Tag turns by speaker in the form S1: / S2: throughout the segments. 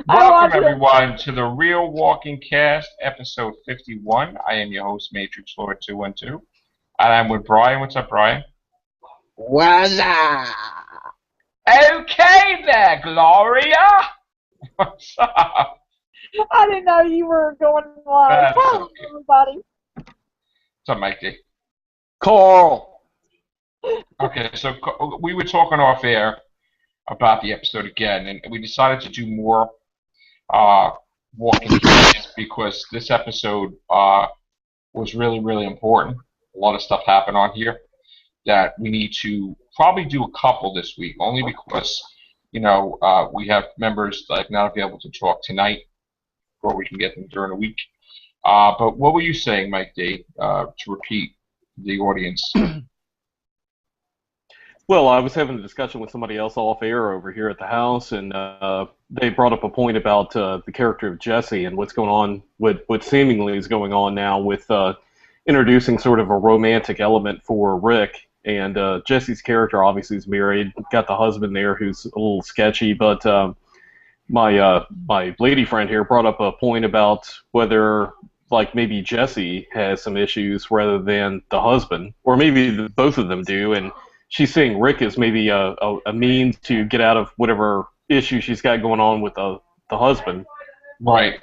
S1: I
S2: Welcome,
S1: watch it.
S2: everyone, to the Real Walking Cast, episode 51. I am your host, Matrix Lord 212, and I'm with Brian. What's up, Brian?
S3: What's up?
S2: Okay there, Gloria. What's up?
S1: I didn't know you were going live.
S2: That's
S1: Hello,
S2: okay.
S1: everybody.
S2: What's up, Mike D?
S3: Carl.
S2: Okay, so we were talking off air about the episode again, and we decided to do more uh, Walking Casts because this episode was really, really important. A lot of stuff happened on here that we need to probably do a couple this week, only because, we have members that are not available to talk tonight, or we can get them during the week. But what were you saying, Mike D, to repeat the audience?
S3: Well, I was having a discussion with somebody else off air over here at the house, and they brought up a point about the character of Jesse and what's going on, what seemingly is going on now with introducing sort of a romantic element for Rick. And Jesse's character obviously is married, got the husband there who's a little sketchy, but my lady friend here brought up a point about whether like maybe Jesse has some issues rather than the husband, or maybe both of them do, and she's seeing Rick as maybe a means to get out of whatever issue she's got going on with the husband.
S2: Right.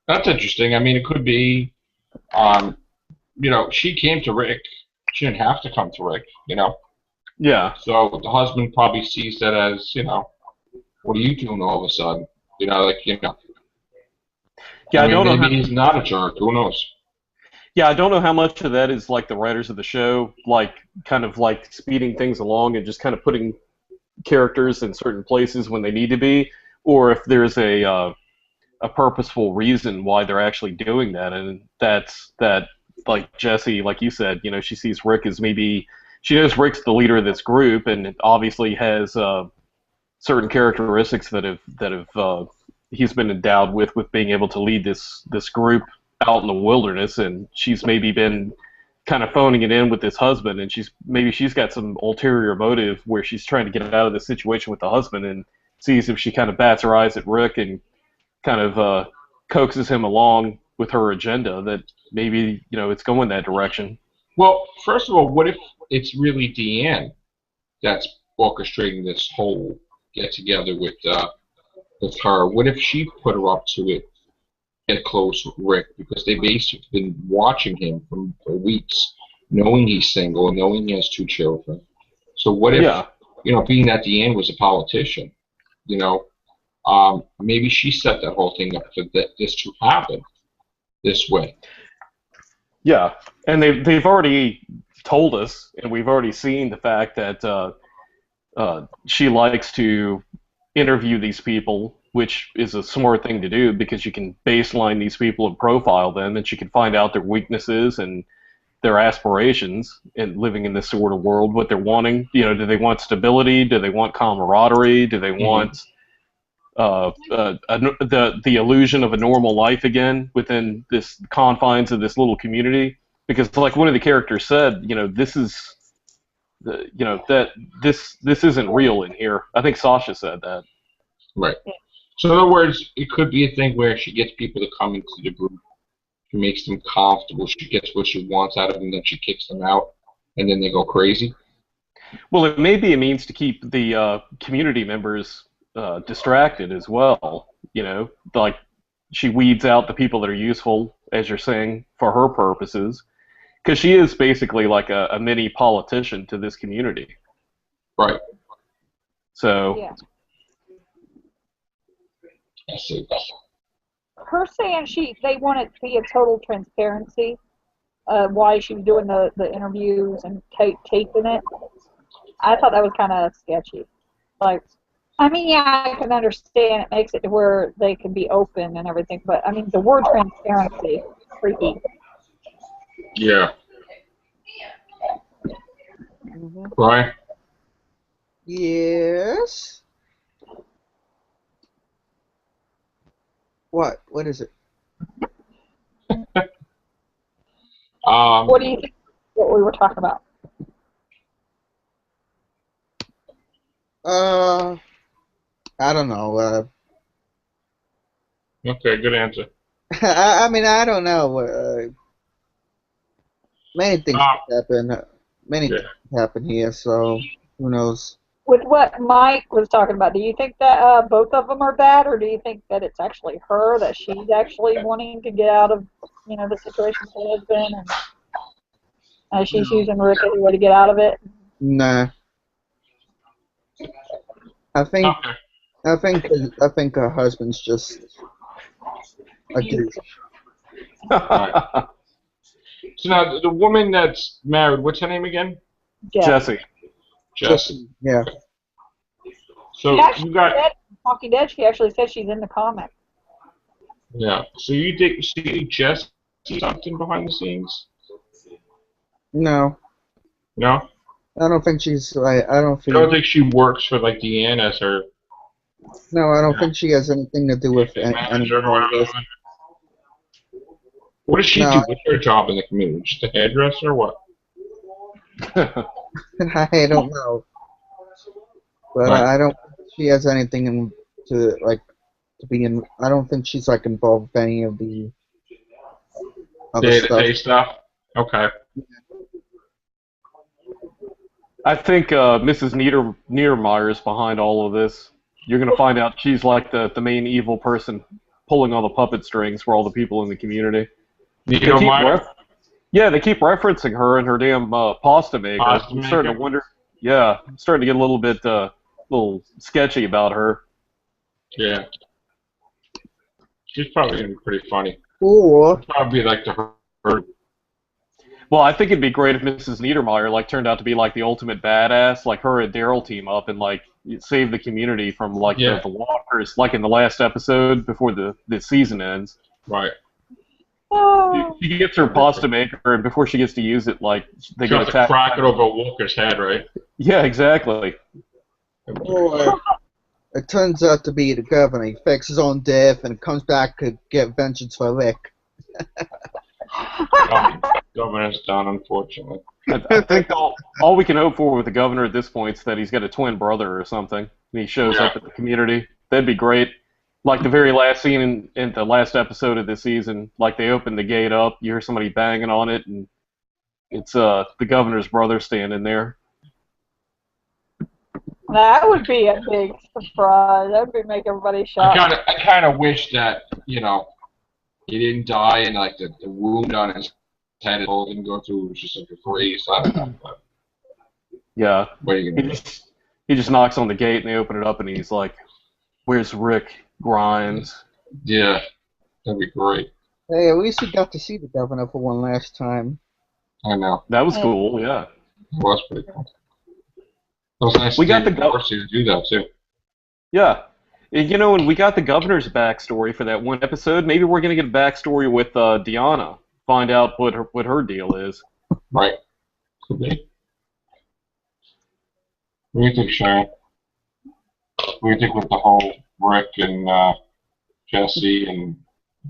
S2: That's interesting. I mean, it could be, she came to Rick. She didn't have to come to Rick,
S3: Yeah.
S2: So the husband probably sees that as, what are you doing all of a sudden?
S3: Yeah,
S2: I
S3: I
S2: mean,
S3: don't know
S2: maybe
S3: how.
S2: he's not a jerk. Who knows?
S3: Yeah, I don't know how much of that is like the writers of the show, like kind of like speeding things along and just kind of putting characters in certain places when they need to be, or if there's a purposeful reason why they're actually doing that, and that's that. Like Jesse, like you said, she sees Rick as maybe she knows Rick's the leader of this group, and obviously has certain characteristics that have he's been endowed with being able to lead this group out in the wilderness, and she's maybe been kind of phoning it in with this husband, and she's got some ulterior motive where she's trying to get out of the situation with the husband, and sees if she kind of bats her eyes at Rick and kind of coaxes him along with her agenda that maybe it's going that direction.
S2: Well, first of all, what if it's really Deanne that's orchestrating this whole get together with her? What if she put her up to it, get close with Rick, because they've basically been watching him for weeks, knowing he's single, knowing he has two children. So what if,
S3: Yeah.
S2: being that Deanne was a politician, maybe she set that whole thing up for this to happen this way.
S3: Yeah, and they've already told us, and we've already seen the fact that she likes to interview these people, which is a smart thing to do because you can baseline these people and profile them, and she can find out their weaknesses and their aspirations in living in this sort of world, what they're wanting. Do they want stability? Do they want camaraderie? Do they want the illusion of a normal life again within this confines of this little community? Because like one of the characters said, this is that this isn't real in here. I think Sasha said that.
S2: Right. So in other words, it could be a thing where she gets people to come into the group. She makes them comfortable. She gets what she wants out of them, then she kicks them out, and then they go crazy.
S3: Well, it may be a means to keep the community members distracted as well. Like she weeds out the people that are useful, as you're saying, for her purposes, because she is basically like a mini politician to this community.
S2: Right.
S3: So.
S1: Yeah.
S2: I see.
S1: Her saying they want it to be a total transparency, why she was doing the interviews and taping it. I thought that was kind of sketchy. Like, I mean, yeah, I can understand it makes it to where they can be open and everything, but I mean, the word transparency, freaky.
S2: Yeah. Right.
S4: Yes. What? What is it?
S1: What do you think? What we were talking about?
S4: I don't know.
S2: Okay, good answer.
S4: I mean, I don't know. Many things
S2: Uh,
S4: could happen. Many
S2: yeah.
S4: things could happen here, so who knows?
S1: With what Mike was talking about, do you think that both of them are bad, or do you think that it's actually her, that she's actually wanting to get out of, the situation with her husband, and she's using Rick as a way to get out of it?
S4: Nah. I think
S2: Okay.
S4: I think her husband's just a douche.
S2: Right. So now the woman that's married, what's her name again?
S1: Yeah.
S3: Jesse.
S2: Jess.
S4: Yeah.
S2: So
S1: She actually
S2: you got
S1: said, Walking Dead, she actually said she's in the comic.
S2: yeah. So you think see Jess something behind the scenes?
S4: No,
S2: No.
S4: I don't think she's. I don't
S2: I don't
S4: think.
S2: think she works for like Deanne as her
S4: No, I don't think she has anything to do with any
S2: manager or
S4: of this.
S2: whatever. What does she
S4: No,
S2: do? What's her job in the community? Just a hairdresser or what?
S4: I don't know, but
S2: Right.
S4: I don't think she has anything to be in. I don't think she's like involved with any of the other stuff.
S2: Day-to-day stuff. Okay.
S3: I think Mrs. Niedermeyer is behind all of this. You're going to find out she's like the main evil person pulling all the puppet strings for all the people in the community. They keep yeah, they keep referencing her and her damn pasta maker. I'm starting to wonder. Yeah, I'm starting to get a little bit little sketchy about her.
S2: Yeah. She's probably going to be pretty funny.
S4: Or
S2: Probably like her.
S3: Well, I think it'd be great if Mrs. Niedermeyer like turned out to be like the ultimate badass, like her and Daryl team up and like save the community from like the walkers, like in the last episode before the season ends.
S2: Right.
S1: Oh.
S3: She gets her pasta maker, and before she gets to use it, like they
S2: She
S3: get
S2: has to
S3: attacked.
S2: crack it over Walker's head, right?
S3: Yeah, exactly.
S4: or it turns out to be the governor. He fakes his own death and comes back to get vengeance for Rick.
S2: Governor's done, unfortunately.
S3: I think all we can hope for with the governor at this point is that he's got a twin brother or something. And he shows up at the community. That'd be great. Like the very last scene in the last episode of this season, like they open the gate up, you hear somebody banging on it, and it's the governor's brother standing there.
S1: That would be a big surprise. That would make everybody shocked.
S2: I kind of wish that he didn't die and like the wound on his head didn't go through. It was just like a graze. I don't know. But
S3: Yeah.
S2: what are you gonna do?
S3: He just knocks on the gate, and they open it up, and he's like, "Where's Rick Grimes?"
S2: Yeah, that'd be great.
S4: Hey, at least we got to see the governor for one last time.
S2: I know.
S3: That was cool. Yeah.
S2: It was pretty cool. It was nice
S3: We
S2: to
S3: got
S2: get
S3: the
S2: Dorsey to do that too.
S3: Yeah. And we got the governor's backstory for that one episode. Maybe we're gonna get a backstory with Deanna. Find out what her deal is.
S2: Right. Could be. What do you think, Sharon? What do you think with the whole Rick and Jesse and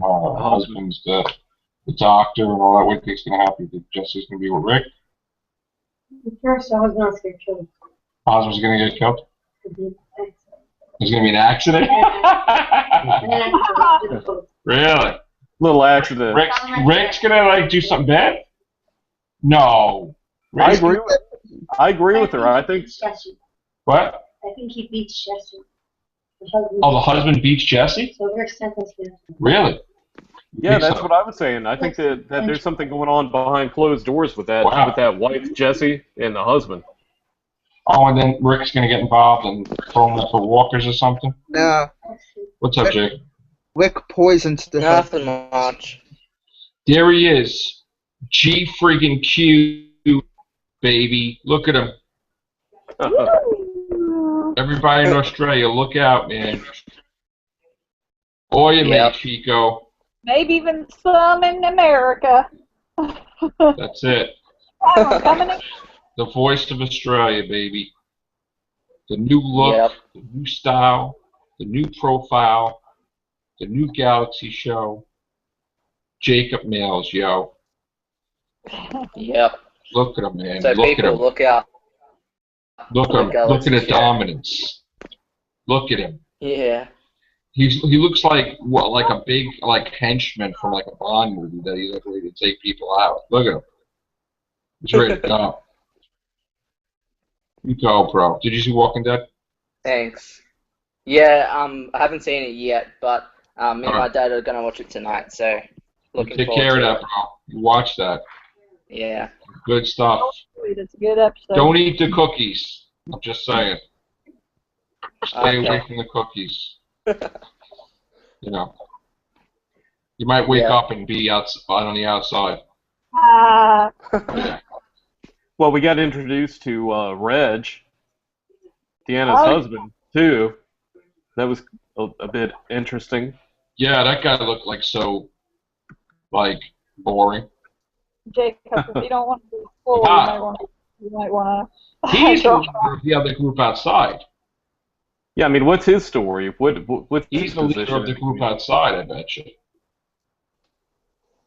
S2: husband's the doctor and all that? What do you think's going to happen? Do you think Jesse's going to be with Rick?
S5: First, I was going to get killed.
S2: Husband's going to get killed?
S5: Mhm.
S2: There's going to be an accident? Really?
S3: Little accident.
S2: Rick's going to like do something bad? No.
S3: I agree with her. I think.
S2: What?
S5: I think he beats Jesse.
S2: Oh, the husband beats Jesse?
S5: So Rick's sentenced him.
S2: Really?
S3: Yeah,
S2: Think
S3: that's
S2: so?
S3: what I was saying. I think that there's something going on behind closed doors with that wife Jesse and the husband.
S2: Oh, and then Rick's going to get involved and throw him up for walkers or something?
S4: Nah,
S2: What's up, Jake?
S4: Rick poisons the
S6: Nothing much.
S2: There he is. G friggin' Q, baby. Look at him. Everybody in Australia, look out, man. Oh, you
S6: Yep.
S2: mate, Chico.
S1: Maybe even some in America.
S2: That's it.
S1: I'm coming in.
S2: The voice of Australia, baby. The new look,
S6: Yep.
S2: the new style, the new profile, the new Galaxy show. Jacob Mills, yo.
S6: Yep.
S2: Look at him, man.
S6: So
S2: Look at
S6: people
S2: him.
S6: look out.
S2: Look at him. Look at
S6: Galaxy
S2: the
S6: show.
S2: dominance. Look at him.
S6: Yeah.
S2: He looks like what, like a big like henchman from like a Bond movie that he's like ready to take people out. Look at him. He's ready to go. You go, bro. Did you see Walking Dead?
S6: Thanks. Yeah, I haven't seen it yet, but me and my
S2: Alright.
S6: dad are gonna watch it tonight, so
S2: You
S6: looking
S2: take
S6: forward
S2: care of
S6: to
S2: that,
S6: it.
S2: bro. You watch that.
S6: Yeah.
S2: Good stuff.
S1: It's a good episode.
S2: Don't eat the cookies. I'm just saying. Stay away
S6: Okay.
S2: from the cookies. You know. You might wake
S6: Yeah.
S2: up and be outside on the outside.
S1: Ah,
S3: Well, we got introduced to Reg, Deanna's
S1: Oh.
S3: husband, too. That was a bit interesting.
S2: Yeah, that guy looked like so, like, boring.
S1: Jacob, if you don't want to be full,
S2: Ah.
S1: you might want to.
S2: He's the leader of the other group outside.
S3: Yeah, I mean, what's his story? What's
S2: He's
S3: his
S2: the leader
S3: position?
S2: of the group outside, I bet you.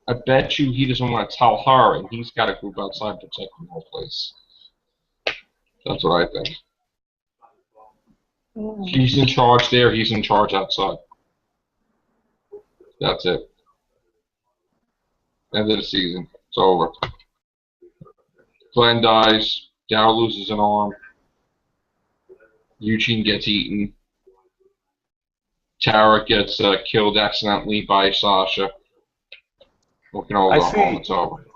S2: I bet you he doesn't want to tell her, and he's got a group outside protecting the whole place. That's what I think. She's in charge there, he's in charge outside. That's it. End of the season. It's over. Glenn dies. Daryl loses an arm. Eugene gets eaten. Tara gets killed accidentally by Sasha. We can all
S3: I
S2: go
S3: see.
S2: home. It's over.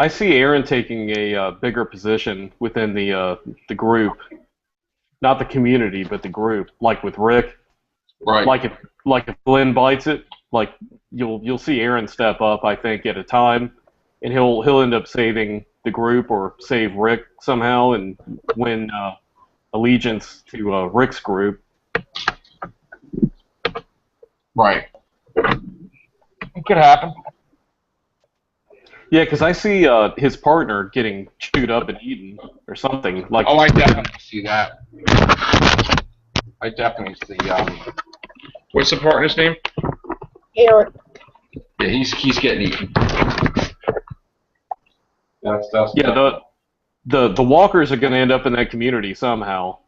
S3: I see Aaron taking a bigger position within the group, not the community, but the group. Like with Rick,
S2: Right.
S3: like if Glenn bites it, like you'll see Aaron step up. I think at a time, and he'll end up saving the group or save Rick somehow and win allegiance to Rick's group.
S2: Right. It could happen.
S3: Yeah, because I see his partner getting chewed up and eaten or something. Like,
S2: Oh, I definitely see that. I definitely see. What's the partner's name?
S1: Eric.
S2: Yeah, he's getting eaten. That's
S3: yeah, the walkers are going to end up in that community somehow.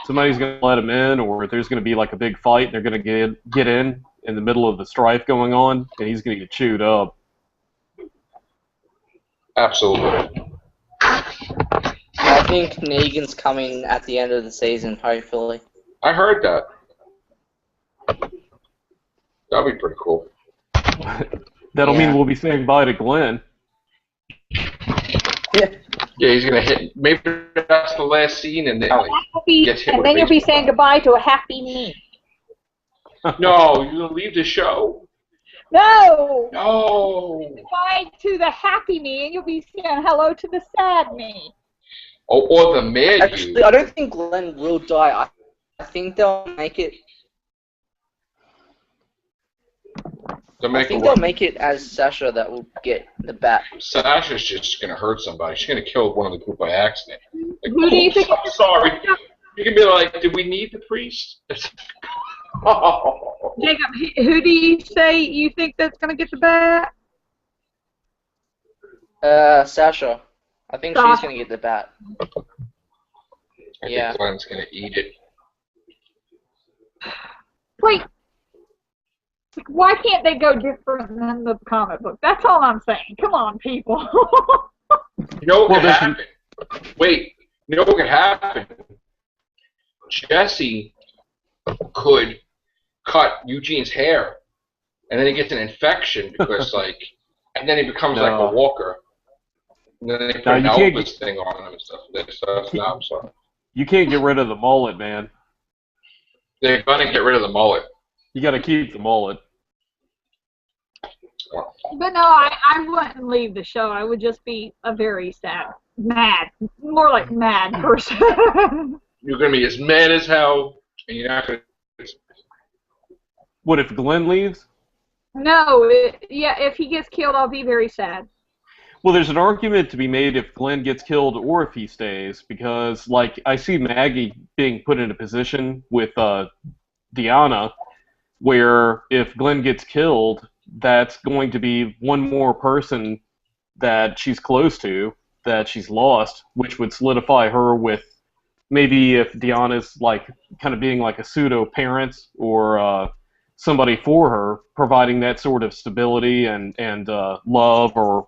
S3: Somebody's going to let them in, or there's going to be like a big fight, and they're going to get in the middle of the strife going on, and he's going to get chewed up.
S2: Absolutely.
S6: I think Negan's coming at the end of the season, hopefully.
S2: I heard that. That'd be pretty cool.
S3: That'll
S6: Yeah.
S3: mean we'll be saying bye to Glenn.
S6: Yeah.
S2: Yeah, he's gonna hit. Maybe that's the last scene, and then gets hit
S1: And
S2: with
S1: then
S2: a
S1: you'll be
S2: baseball
S1: saying goodbye to a happy me.
S2: bat. No, you're gonna leave the show.
S1: No!
S2: No.
S1: Goodbye to the happy me, and you'll be saying hello to the sad me.
S2: Oh, or the mad
S6: Actually,
S2: you.
S6: I don't think Glenn will die. I think they'll make it.
S2: To
S6: I
S2: make
S6: think
S2: it
S6: they'll
S2: work.
S6: make it as Sasha that will get the bat.
S2: Sasha's just gonna hurt somebody. She's gonna kill one of the group by accident. Like,
S1: Who do you
S2: "Oh,
S1: think-
S2: I'm sorry. You can be like, did we need the priest? Oh.
S1: Jacob, who do you say you think that's going to get the bat?
S6: Sasha. I think she's
S1: Sasha.
S6: gonna get the bat.
S2: I
S6: Yeah.
S2: think Glenn's gonna eat it.
S1: Wait. Why can't they go different than the comic book? That's all I'm saying. Come on, people.
S2: You know what
S3: Well,
S2: could
S3: there's-
S2: happen? Wait, you know what could happen? Jesse could cut Eugene's hair, and then he gets an infection because, like, and then he becomes like
S3: No.
S2: a walker. And then they put
S3: No,
S2: an
S3: you can't
S2: Elvis thing on him and stuff. No, I'm sorry.
S3: You can't get rid of the mullet, man.
S2: They're gonna get rid of the mullet.
S3: You got to keep the mullet.
S1: But no, I wouldn't leave the show. I would just be a very sad, more like mad person.
S2: You're gonna be as mad as hell, and you're not gonna.
S3: What if Glenn leaves?
S1: No, yeah, if he gets killed, I'll be very sad.
S3: Well, there's an argument to be made if Glenn gets killed or if he stays, because, like, I see Maggie being put in a position with Deanna where if Glenn gets killed, that's going to be one more person that she's close to that she's lost, which would solidify her with maybe if Deanna's, like, kind of being like a pseudo-parent or somebody for her, providing that sort of stability and love or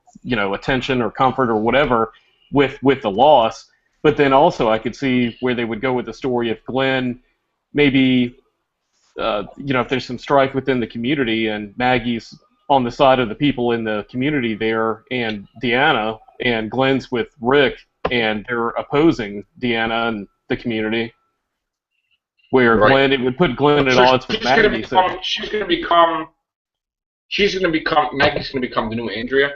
S3: attention or comfort or whatever with the loss. But then also I could see where they would go with the story if Glenn maybe if there's some strife within the community and Maggie's on the side of the people in the community there and Deanna and Glenn's with Rick and they're opposing Deanna and the community. Where
S2: Right.
S3: it would put Glenn at odds with Maggie.
S2: She's going to become Maggie's going to become the new Andrea.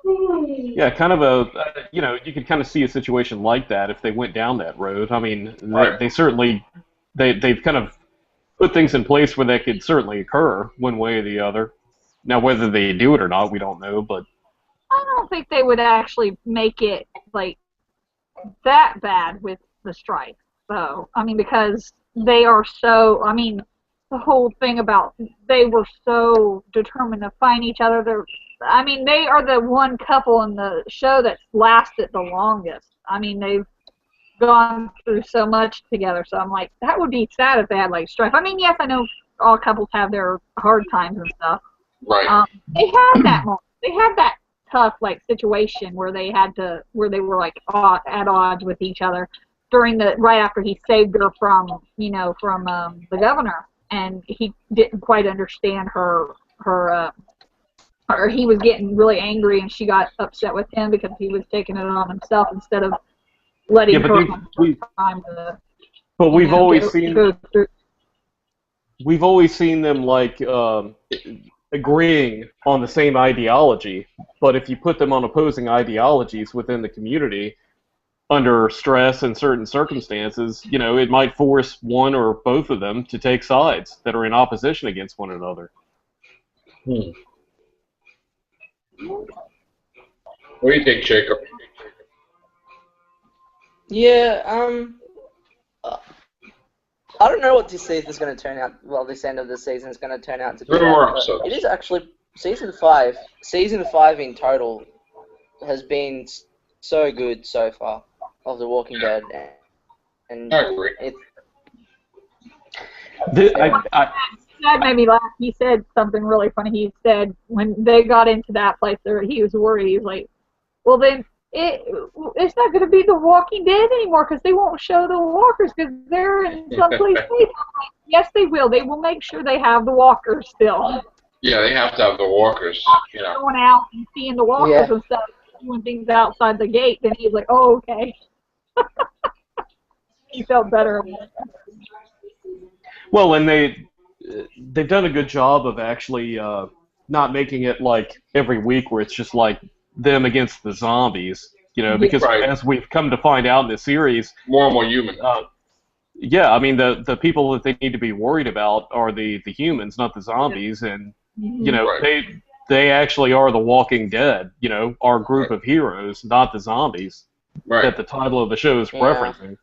S3: Yeah, kind of you could kind of see a situation like that if they went down that road. I mean,
S2: Right.
S3: they certainly, they've kind of put things in place where that could certainly occur one way or the other. Now, whether they do it or not, we don't know, but...
S1: I don't think they would actually make it, like, that bad with the strike. So, I mean, because they are so, I mean, the whole thing about they were so determined to find each other. I mean, they are the one couple in the show that's lasted the longest. I mean, they've gone through so much together. So I'm like, that would be sad if they had, like, strife. I mean, yes, I know all couples have their hard times and stuff.
S2: Right.
S1: They had that moment. They had that tough, like, situation where they were, like, at odds with each other. Right after he saved her from the governor, and he didn't quite understand her, or he was getting really angry, and she got upset with him because he was taking it on himself instead of letting her have time to.
S3: But we've always seen
S1: go through.
S3: We've always seen them like agreeing on the same ideology, but if you put them on opposing ideologies within the community. Under stress and certain circumstances, it might force one or both of them to take sides that are in opposition against one another.
S2: What do you think, Jacob?
S6: Yeah, I don't know what this season is going to turn out. Well, this end of the season is going to turn out to be.
S2: 3 more
S6: but
S2: episodes.
S6: It is actually season 5. Season 5 in total has been so good so far of The Walking Dead, and
S2: I agree.
S1: That made me laugh. He said something really funny. He said when they got into that place, he was worried. He was like, "Well, then it's not going to be The Walking Dead anymore because they won't show the walkers because they're in some place safe." I'm like, yes, they will. They will make sure they have the walkers still.
S2: Yeah, they have to have the walkers.
S1: Going out and seeing the walkers and stuff, doing things outside the gate. Then he's like, "Oh, okay." He felt better.
S3: Well, and they've done a good job of actually not making it like every week where it's just like them against the zombies, because
S2: Right.
S3: as we've come to find out in the series,
S2: More and more human.
S3: yeah, I mean the people that they need to be worried about are the humans, not the zombies, and
S2: Right.
S3: they actually are the Walking Dead, our group of heroes, not the zombies
S2: Right.
S3: that the title of the show is referencing.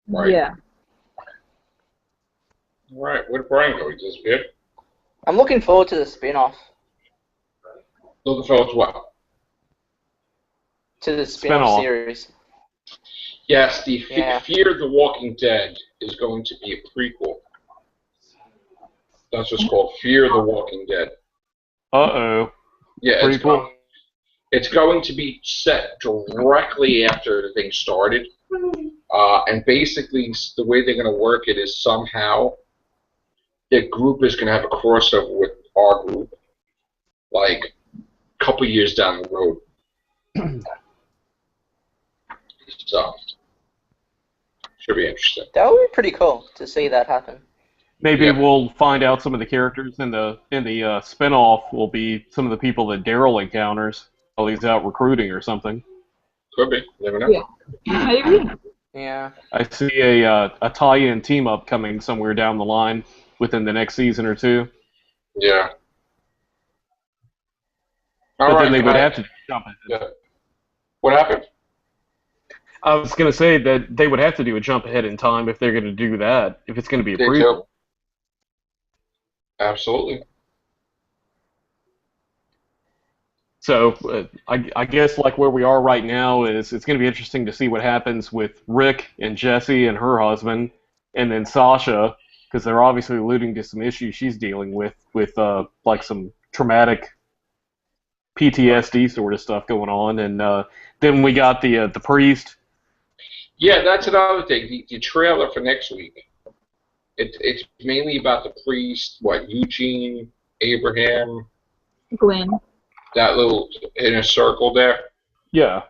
S2: Right.
S1: Yeah.
S2: Right. Where'd Brian go? He disappeared.
S6: I'm looking forward to the spin-off.
S2: Looking forward to what?
S6: To the spin-off
S3: Spin-off.
S6: series.
S2: Yes, the
S6: Yeah.
S2: Fear the Walking Dead is going to be a prequel. That's what's called Fear the Walking Dead.
S3: Uh-oh.
S2: Yeah,
S3: Prequel?
S2: it's going to be set directly after the thing started. And basically, the way they're going to work it is somehow their group is going to have a crossover with our group, like a couple years down the road. So, should be interesting.
S6: That would be pretty cool to see that happen.
S3: Maybe
S2: Yeah.
S3: we'll find out some of the characters in the spin-off will be some of the people that Daryl encounters while he's out recruiting or something.
S2: Could be. Never know.
S1: Yeah. Maybe.
S6: Yeah.
S3: I see a tie-in team-up coming somewhere down the line within the next season or two.
S2: Yeah.
S3: But then they would have to jump ahead.
S2: Yeah. What happened?
S3: I was going to say that they would have to do a jump ahead in time if they're going to do that, if it's going to be a
S2: They
S3: prequel.
S2: do. Absolutely.
S3: So I guess like where we are right now is it's going to be interesting to see what happens with Rick and Jesse and her husband, and then Sasha, because they're obviously alluding to some issues she's dealing with like some traumatic PTSD sort of stuff going on. And then we got the priest.
S2: Yeah, that's another thing. The trailer for next week. It's mainly about the priest. What, Eugene, Abraham,
S1: Glenn.
S2: that little inner circle there.
S3: Yeah.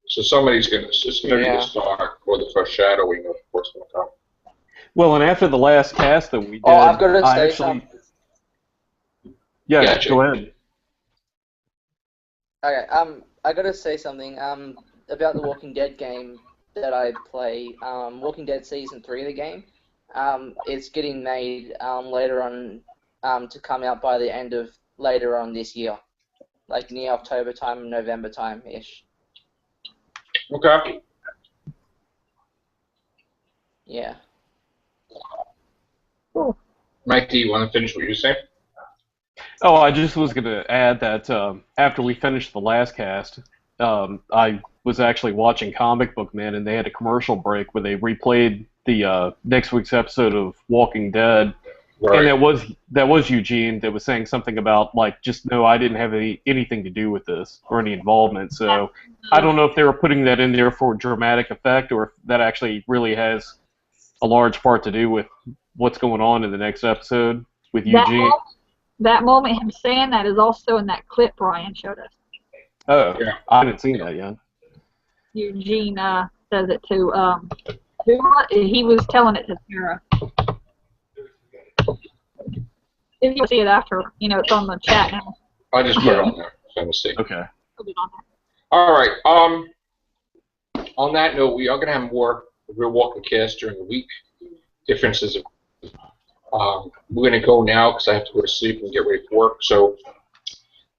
S2: So somebody's gonna. It's gonna be
S6: Yeah.
S2: the start or the foreshadowing of what's gonna come.
S3: Well, and after the last cast that we did,
S6: Oh, I've got to
S3: I
S6: say
S3: actually,
S6: something.
S3: yeah,
S2: Yeah, Jake.
S3: go ahead.
S6: Okay, I gotta say something. About the Walking Dead game that I play. Walking Dead Season 3 of the game. It's getting made later on to come out by the end of later on this year, like near October time, November time ish.
S2: Okay.
S6: Yeah.
S2: Mike, do you want to finish what you're saying?
S3: Oh, I just was going to add that after we finished the last cast, I was actually watching Comic Book Man, and they had a commercial break where they replayed the next week's episode of Walking Dead,
S2: Right.
S3: and that was Eugene that was saying something about like, just no, I didn't have anything to do with this or any involvement. So I don't know if they were putting that in there for dramatic effect or if that actually really has a large part to do with what's going on in the next episode with Eugene.
S1: That moment, him saying that, is also in that clip Brian showed us.
S3: Oh,
S2: Yeah.
S3: I haven't seen that yet.
S1: Eugene says it to he was telling it to Sarah. If you see it after, it's on the chat now.
S2: I just put it on there. So let's see.
S3: Okay.
S1: Put it on there.
S2: All right. On that note, we are going to have more Real Walking Cast during the week. Differences. We're going to go now because I have to go to sleep and get ready for work. So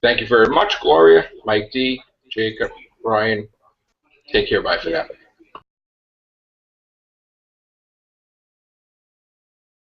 S2: thank you very much, Gloria, Mike D, Jacob, Brian. Take care. Bye for now.